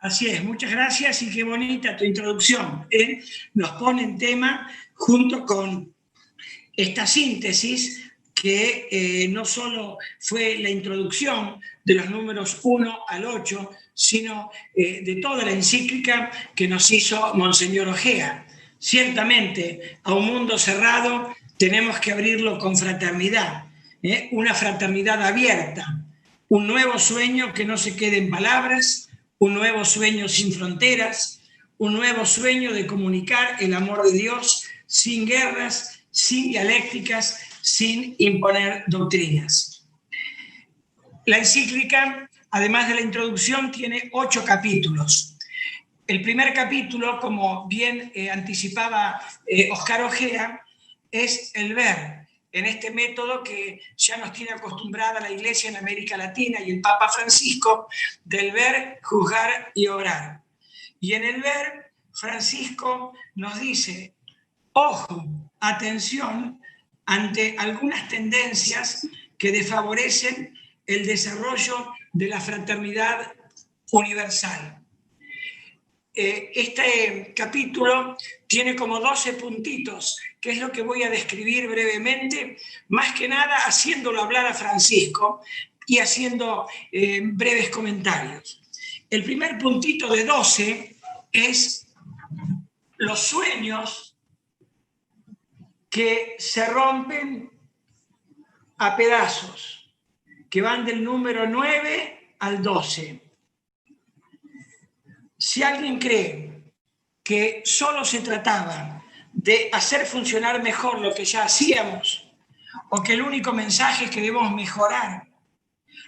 Así es, muchas gracias y qué bonita tu introducción. Nos pone en tema junto con esta síntesis que no solo fue la introducción de los números 1 al 8, sino de toda la encíclica que nos hizo Monseñor Ojea. Ciertamente, a un mundo cerrado tenemos que abrirlo con fraternidad, una fraternidad abierta, un nuevo sueño que no se quede en palabras, un nuevo sueño sin fronteras, un nuevo sueño de comunicar el amor de Dios sin guerras, sin dialécticas, sin imponer doctrinas. La encíclica, además de la introducción, tiene 8 capítulos. El primer capítulo, como bien anticipaba Óscar Ojea, es el ver, en este método que ya nos tiene acostumbrada la Iglesia en América Latina y el Papa Francisco, del ver, juzgar y obrar. Y en el ver, Francisco nos dice, ojo, atención ante algunas tendencias que desfavorecen el desarrollo de la fraternidad universal. Este capítulo tiene como 12 puntitos, que es lo que voy a describir brevemente, más que nada haciéndolo hablar a Francisco y haciendo breves comentarios. El primer puntito de 12 es los sueños que se rompen a pedazos, que van del número 9 al 12. Si alguien cree que solo se trataba de hacer funcionar mejor lo que ya hacíamos, o que el único mensaje es que debemos mejorar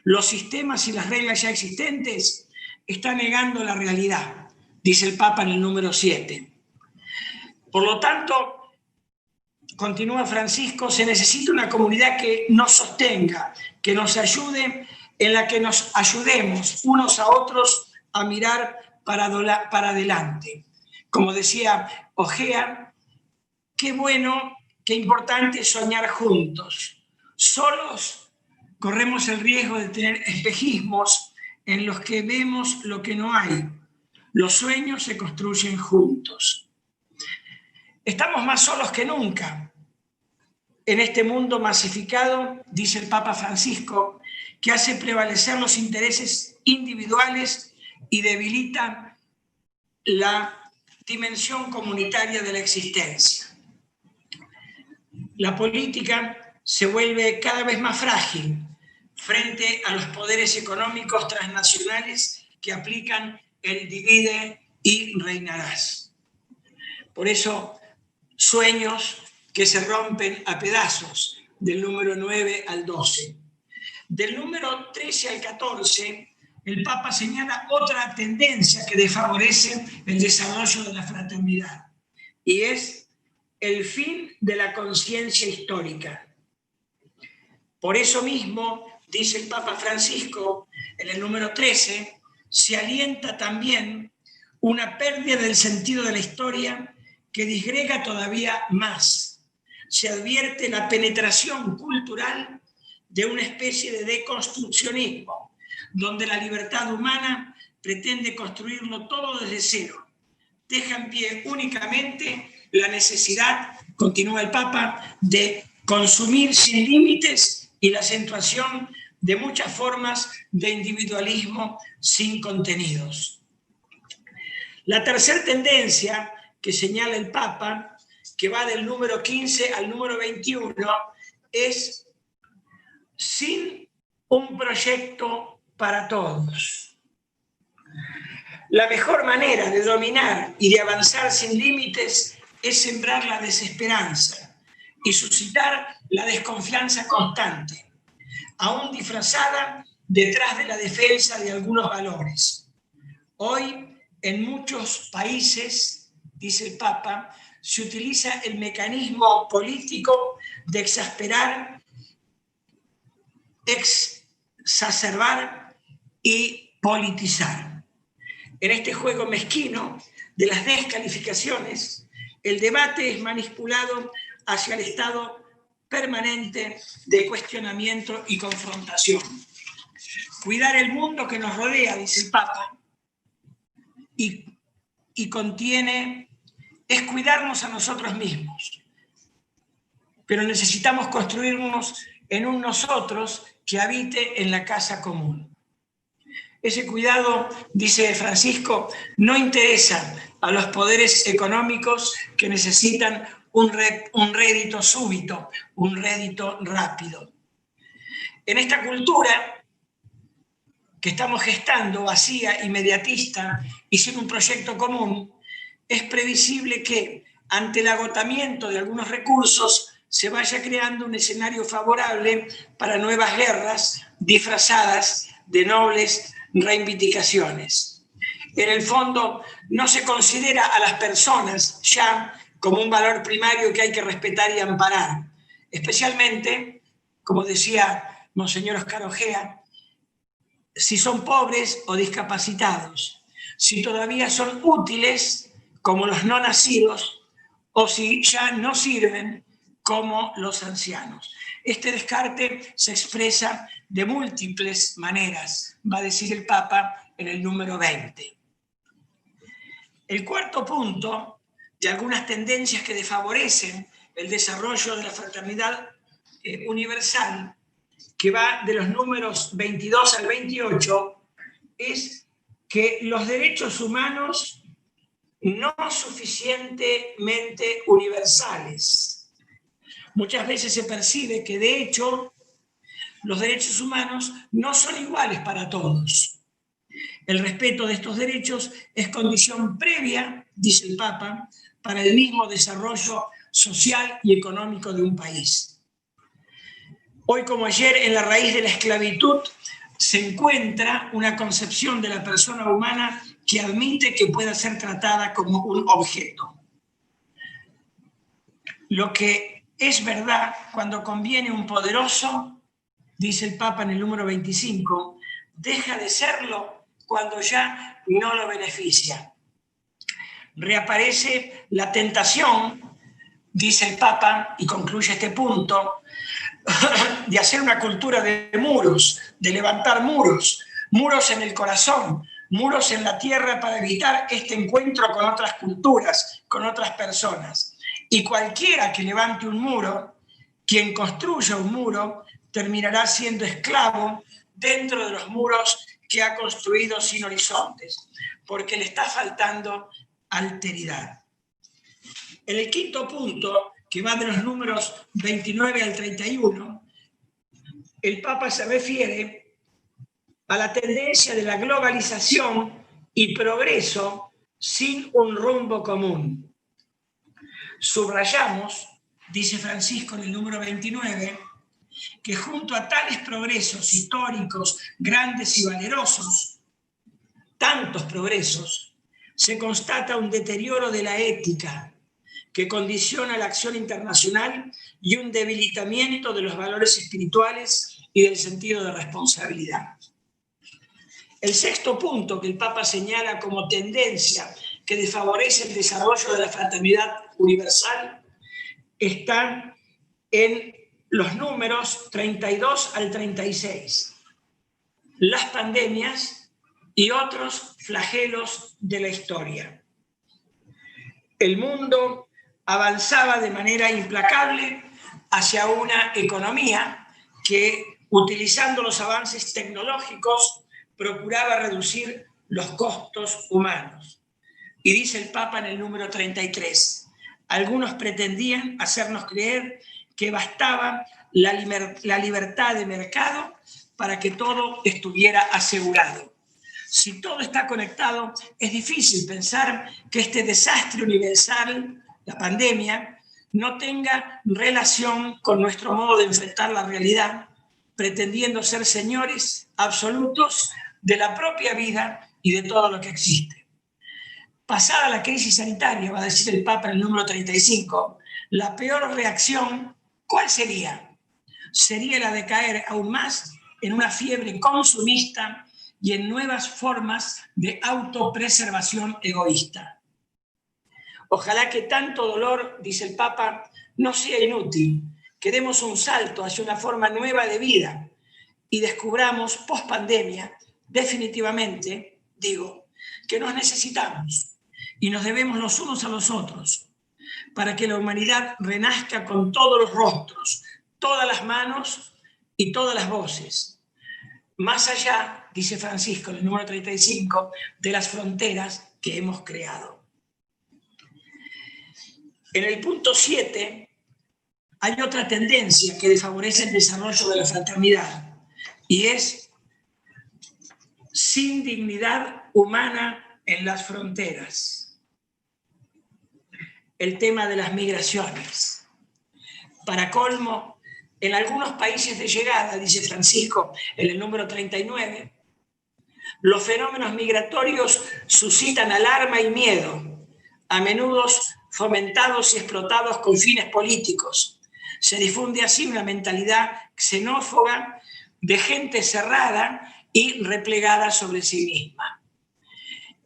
los sistemas y las reglas ya existentes, está negando la realidad, dice el Papa en el número 7. Por lo tanto, continúa Francisco, se necesita una comunidad que nos sostenga, que nos ayude, en la que nos ayudemos unos a otros a mirar para adelante. Como decía Ojea, qué bueno, qué importante es soñar juntos. Solos corremos el riesgo de tener espejismos en los que vemos lo que no hay. Los sueños se construyen juntos. Estamos más solos que nunca en este mundo masificado, dice el Papa Francisco, que hace prevalecer los intereses individuales y debilita la dimensión comunitaria de la existencia. La política se vuelve cada vez más frágil frente a los poderes económicos transnacionales que aplican el divide y reinarás. Por eso, sueños que se rompen a pedazos, del número 9 al 12. Del número 13 al 14, el Papa señala otra tendencia que desfavorece el desarrollo de la fraternidad, y es el fin de la conciencia histórica. Por eso mismo, dice el Papa Francisco en el número 13, se alienta también una pérdida del sentido de la historia que disgrega todavía más. Se advierte la penetración cultural de una especie de deconstruccionismo, donde la libertad humana pretende construirlo todo desde cero. Deja en pie únicamente la necesidad, continúa el Papa, de consumir sin límites y la acentuación de muchas formas de individualismo sin contenidos. La tercera tendencia que señala el Papa, que va del número 15 al número 21, es sin un proyecto para todos. La mejor manera de dominar y de avanzar sin límites es sembrar la desesperanza y suscitar la desconfianza constante, aún disfrazada detrás de la defensa de algunos valores. Hoy, en muchos países, dice el Papa, se utiliza el mecanismo político de exasperar, exacerbar y politizar. En este juego mezquino de las descalificaciones, el debate es manipulado hacia el estado permanente de cuestionamiento y confrontación. Cuidar el mundo que nos rodea, dice el Papa, y contiene es cuidarnos a nosotros mismos. Pero necesitamos construirnos en un nosotros que habite en la casa común. Ese cuidado, dice Francisco, no interesa a los poderes económicos que necesitan un rédito súbito, un rédito rápido. En esta cultura que estamos gestando, vacía, inmediatista y sin un proyecto común, es previsible que, ante el agotamiento de algunos recursos, se vaya creando un escenario favorable para nuevas guerras disfrazadas de nobles reivindicaciones. En el fondo, no se considera a las personas ya como un valor primario que hay que respetar y amparar, especialmente, como decía Monseñor Oscar Ojea, si son pobres o discapacitados, si todavía son útiles como los no nacidos o si ya no sirven como los ancianos. Este descarte se expresa de múltiples maneras, va a decir el Papa en el número 20. El cuarto punto de algunas tendencias que desfavorecen el desarrollo de la fraternidad universal, que va de los números 22 al 28, es que los derechos humanos no suficientemente universales. Muchas veces se percibe que, de hecho, los derechos humanos no son iguales para todos. El respeto de estos derechos es condición previa, dice el Papa, para el mismo desarrollo social y económico de un país. Hoy como ayer, en la raíz de la esclavitud se encuentra una concepción de la persona humana que admite que pueda ser tratada como un objeto. Lo que es verdad cuando conviene un poderoso, dice el Papa en el número 25, deja de serlo cuando ya no lo beneficia. Reaparece la tentación, dice el Papa, y concluye este punto, de hacer una cultura de muros, de levantar muros, muros en el corazón, muros en la tierra para evitar este encuentro con otras culturas, con otras personas. Y cualquiera que levante un muro, quien construya un muro, terminará siendo esclavo dentro de los muros que ha construido sin horizontes, porque le está faltando alteridad. En el quinto punto, que va de los números 29 al 31, el Papa se refiere a la tendencia de la globalización y progreso sin un rumbo común. Subrayamos, dice Francisco en el número 29, que junto a tales progresos históricos grandes y valerosos, tantos progresos, se constata un deterioro de la ética que condiciona la acción internacional y un debilitamiento de los valores espirituales y del sentido de responsabilidad. El sexto punto que el Papa señala como tendencia que desfavorece el desarrollo de la fraternidad universal está en los números 32 al 36. Las pandemias y otros flagelos de la historia. El mundo avanzaba de manera implacable hacia una economía que, utilizando los avances tecnológicos, procuraba reducir los costos humanos. Y dice el Papa en el número 33, algunos pretendían hacernos creer que bastaba la libertad de mercado para que todo estuviera asegurado. Si todo está conectado, es difícil pensar que este desastre universal, la pandemia, no tenga relación con nuestro modo de enfrentar la realidad, pretendiendo ser señores absolutos de la propia vida y de todo lo que existe. Pasada la crisis sanitaria, va a decir el Papa en el número 35, la peor reacción, ¿cuál sería? Sería la de caer aún más en una fiebre consumista y en nuevas formas de autopreservación egoísta. Ojalá que tanto dolor, dice el Papa, no sea inútil, que demos un salto hacia una forma nueva de vida y descubramos post-pandemia, definitivamente, digo, que nos necesitamos y nos debemos los unos a los otros para que la humanidad renazca con todos los rostros, todas las manos y todas las voces. Más allá, dice Francisco en el número 35, de las fronteras que hemos creado. En el punto 7 hay otra tendencia que desfavorece el desarrollo de la fraternidad y es sin dignidad humana en las fronteras. El tema de las migraciones. Para colmo, en algunos países de llegada, dice Francisco en el número 39, los fenómenos migratorios suscitan alarma y miedo, a menudo fomentados y explotados con fines políticos. Se difunde así una mentalidad xenófoba de gente cerrada y replegada sobre sí misma.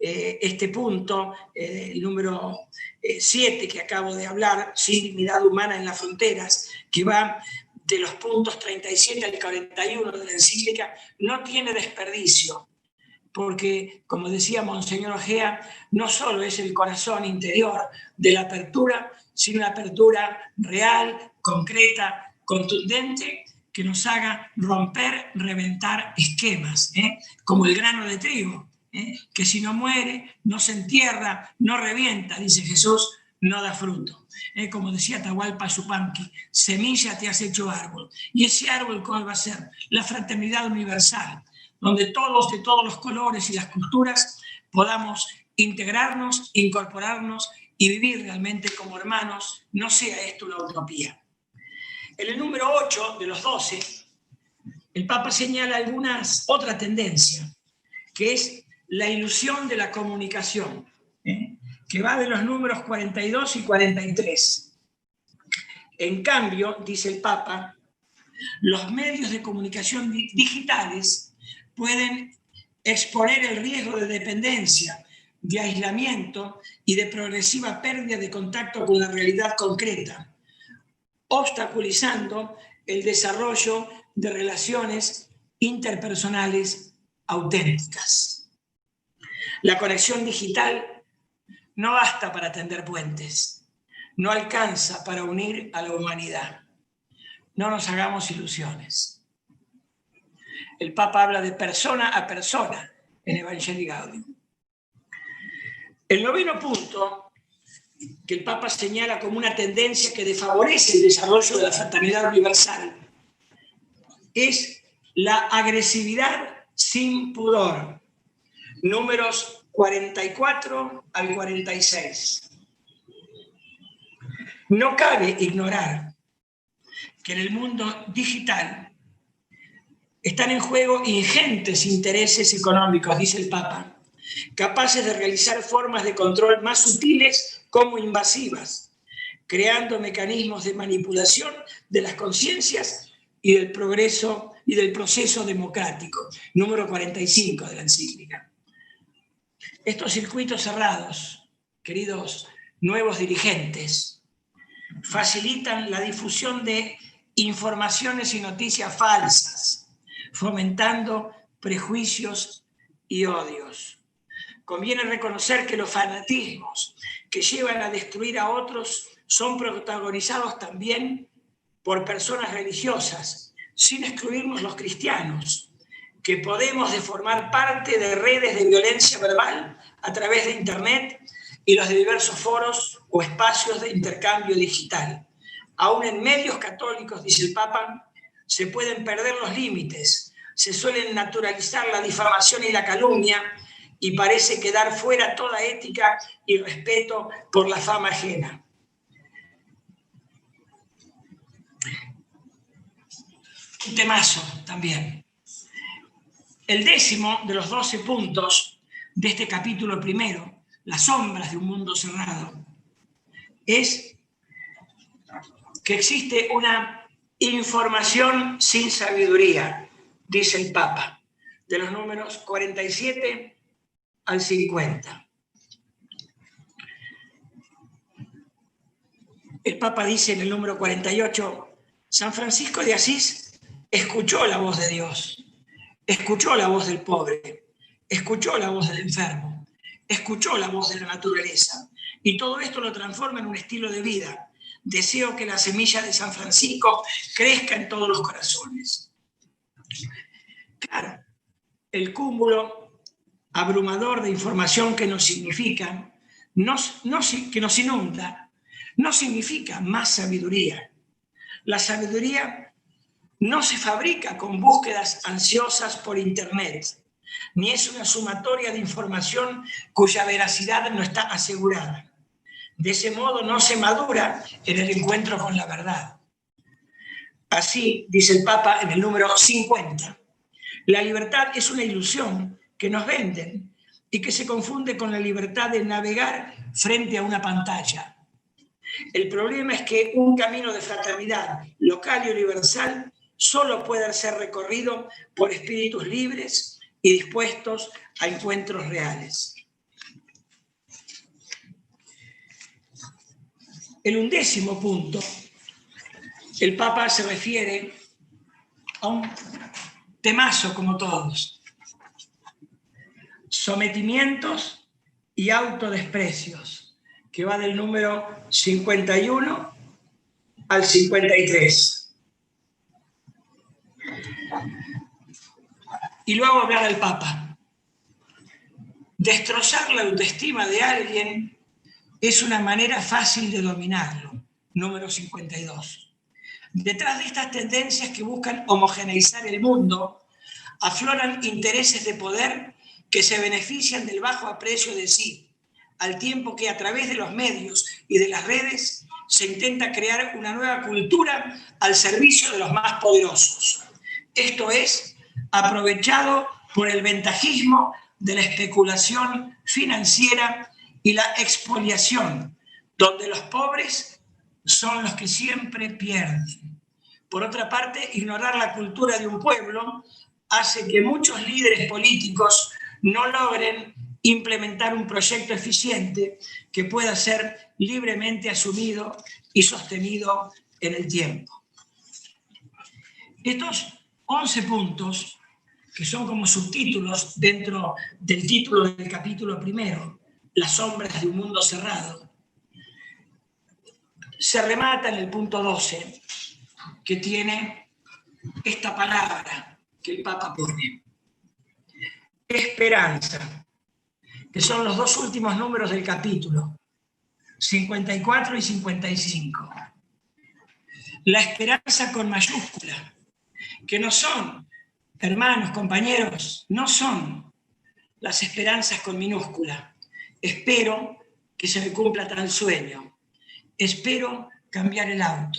Este punto, el número 7 que acabo de hablar, sin dignidad humana en las fronteras, que va de los puntos 37 al 41 de la encíclica, no tiene desperdicio, porque, como decía Monseñor Ojea, no solo es el corazón interior de la apertura, sino una apertura real, concreta, contundente, que nos haga romper, reventar esquemas, como el grano de trigo, que si no muere, no se entierra, no revienta, dice Jesús, no da fruto. Como decía Atahualpa Yupanqui, semilla te has hecho árbol. Y ese árbol, ¿cuál va a ser? La fraternidad universal, donde todos, de todos los colores y las culturas, podamos integrarnos, incorporarnos y vivir realmente como hermanos, no sea esto una utopía. En el número 8 de los 12, el Papa señala otra tendencia, que es la ilusión de la comunicación, que va de los números 42 y 43. En cambio, dice el Papa, los medios de comunicación digitales pueden exponer el riesgo de dependencia, de aislamiento y de progresiva pérdida de contacto con la realidad concreta, obstaculizando el desarrollo de relaciones interpersonales auténticas. La conexión digital no basta para tender puentes, no alcanza para unir a la humanidad. No nos hagamos ilusiones. El Papa habla de persona a persona en Evangelii Gaudium. El noveno punto que el Papa señala como una tendencia que desfavorece el desarrollo de la fraternidad universal es la agresividad sin pudor. Números 44 al 46. No cabe ignorar que en el mundo digital están en juego ingentes intereses económicos, dice el Papa, capaces de realizar formas de control más sutiles como invasivas, creando mecanismos de manipulación de las conciencias y del progreso y del proceso democrático. Número 45 de la encíclica. Estos circuitos cerrados, queridos nuevos dirigentes, facilitan la difusión de informaciones y noticias falsas, fomentando prejuicios y odios. Conviene reconocer que los fanatismos que llevan a destruir a otros son protagonizados también por personas religiosas, sin excluirnos los cristianos, que podemos formar parte de redes de violencia verbal a través de Internet y los diversos foros o espacios de intercambio digital. Aún en medios católicos, dice el Papa, se pueden perder los límites, se suelen naturalizar la difamación y la calumnia y parece quedar fuera toda ética y respeto por la fama ajena. Un temazo también. El 10º de los 12 puntos de este capítulo primero, las sombras de un mundo cerrado, es que existe una información sin sabiduría, dice el Papa, de los números 47 al 50. El Papa dice en el número 48, San Francisco de Asís escuchó la voz de Dios, escuchó la voz del pobre, escuchó la voz del enfermo, escuchó la voz de la naturaleza y todo esto lo transforma en un estilo de vida. Deseo que la semilla de San Francisco crezca en todos los corazones. Claro, el cúmulo abrumador de información que nos significa, que nos inunda, no significa más sabiduría. La sabiduría no se fabrica con búsquedas ansiosas por Internet, ni es una sumatoria de información cuya veracidad no está asegurada. De ese modo no se madura en el encuentro con la verdad. Así, dice el Papa en el número 50, la libertad es una ilusión que nos venden y que se confunde con la libertad de navegar frente a una pantalla. El problema es que un camino de fraternidad local y universal solo puede ser recorrido por espíritus libres y dispuestos a encuentros reales. El 11º punto, el Papa se refiere a un temazo como todos: sometimientos y autodesprecios, que va del número 51 al 53. Y luego hablar del Papa. Destrozar la autoestima de alguien es una manera fácil de dominarlo, número 52. Detrás de estas tendencias que buscan homogeneizar el mundo, afloran intereses de poder que se benefician del bajo aprecio de sí, al tiempo que a través de los medios y de las redes se intenta crear una nueva cultura al servicio de los más poderosos. Esto es aprovechado por el ventajismo de la especulación financiera y la expoliación, donde los pobres son los que siempre pierden. Por otra parte, ignorar la cultura de un pueblo hace que muchos líderes políticos no logren implementar un proyecto eficiente que pueda ser libremente asumido y sostenido en el tiempo. Estos 11 puntos, que son como subtítulos dentro del título del capítulo primero, Las sombras de un mundo cerrado, se remata en el punto 12, que tiene esta palabra que el Papa pone: esperanza, que son los dos últimos números del capítulo, 54 y 55. La esperanza con mayúscula, que no son, hermanos, compañeros, no son las esperanzas con minúscula. Espero que se me cumpla tal sueño. Espero cambiar el auto.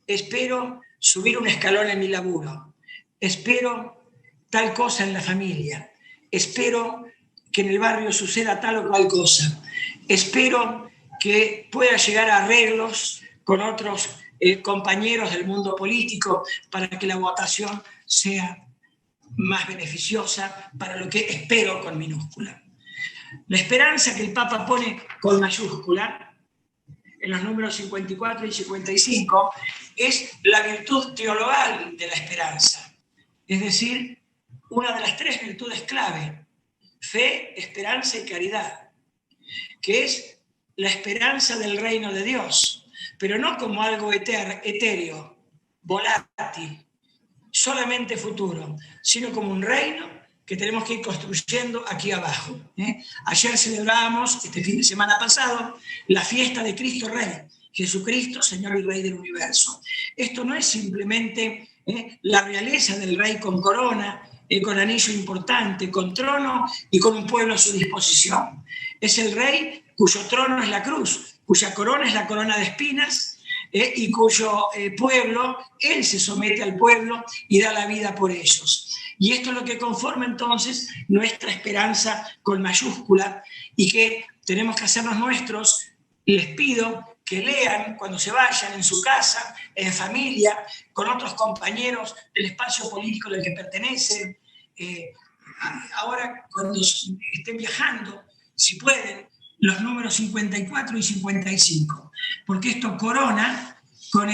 Espero subir un escalón en mi laburo. Espero tal cosa en la familia. Espero que en el barrio suceda tal o cual cosa. Espero que pueda llegar a arreglos con otros compañeros del mundo político para que la votación sea más beneficiosa para lo que espero con minúscula. La esperanza que el Papa pone con mayúscula en los números 54 y 55 es la virtud teologal de la esperanza, es decir, una de las tres virtudes clave: fe, esperanza y caridad, que es la esperanza del reino de Dios, pero no como algo etéreo, volátil, solamente futuro, sino como un reino que tenemos que ir construyendo aquí abajo. Ayer celebrábamos, este fin de semana pasado, la fiesta de Cristo Rey, Jesucristo, Señor y Rey del universo. Esto no es simplemente la realeza del Rey con corona, con anillo importante, con trono y con un pueblo a su disposición. Es el Rey cuyo trono es la cruz, cuya corona es la corona de espinas, y cuyo pueblo, él se somete al pueblo y da la vida por ellos. Y esto es lo que conforma entonces nuestra esperanza con mayúscula y que tenemos que hacernos nuestros. Les pido que lean cuando se vayan en su casa, en familia, con otros compañeros del espacio político al que pertenecen. Ahora, cuando estén viajando, si pueden, los números 54 y 55, porque esto corona con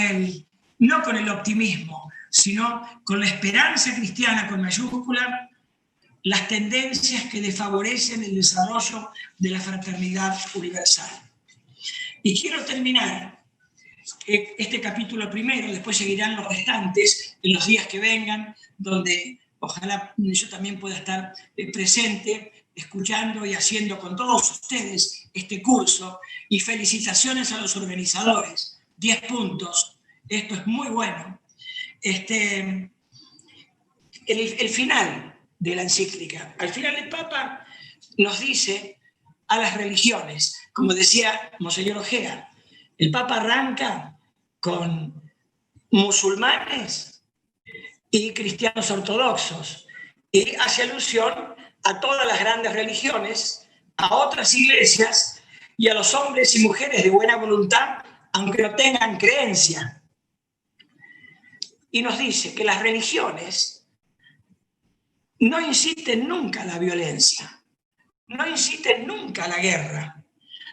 no con el optimismo, sino con la esperanza cristiana con mayúscula, las tendencias que desfavorecen el desarrollo de la fraternidad universal. Y quiero terminar este capítulo primero, después seguirán los restantes en los días que vengan, donde ojalá yo también pueda estar presente, escuchando y haciendo con todos ustedes este curso. Y felicitaciones a los organizadores, 10 puntos, esto es muy bueno. El final de la encíclica, al final el Papa nos dice a las religiones, como decía Monseñor Ojea, el Papa arranca con musulmanes y cristianos ortodoxos y hace alusión a todas las grandes religiones, a otras iglesias y a los hombres y mujeres de buena voluntad, aunque no tengan creencia. Y nos dice que las religiones no inciten nunca a la violencia, no inciten nunca a la guerra,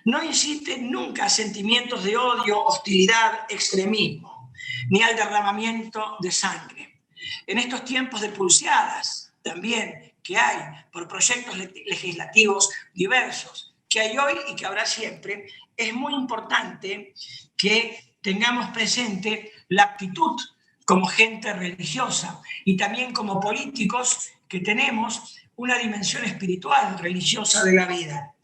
no inciten nunca a sentimientos de odio, hostilidad, extremismo, ni al derramamiento de sangre. En estos tiempos de pulseadas también que hay por proyectos legislativos diversos, que hay hoy y que habrá siempre, es muy importante que tengamos presente la actitud como gente religiosa y también como políticos que tenemos una dimensión espiritual, religiosa de la vida.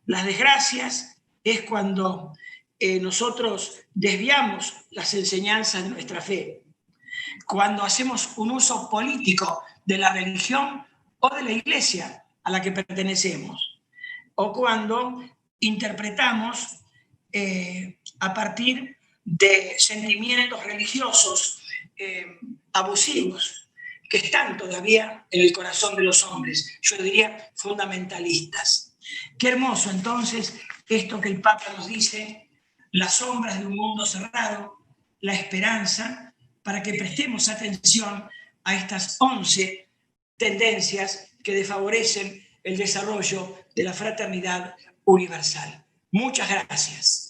Las desgracias es cuando nosotros desviamos las enseñanzas de nuestra fe, cuando hacemos un uso político de la religión o de la iglesia a la que pertenecemos, o cuando interpretamos a partir de sentimientos religiosos abusivos que están todavía en el corazón de los hombres, yo diría fundamentalistas. Qué hermoso entonces esto que el Papa nos dice, las sombras de un mundo cerrado, la esperanza, para que prestemos atención a estas 11 tendencias que desfavorecen el desarrollo de la fraternidad universal. Muchas gracias.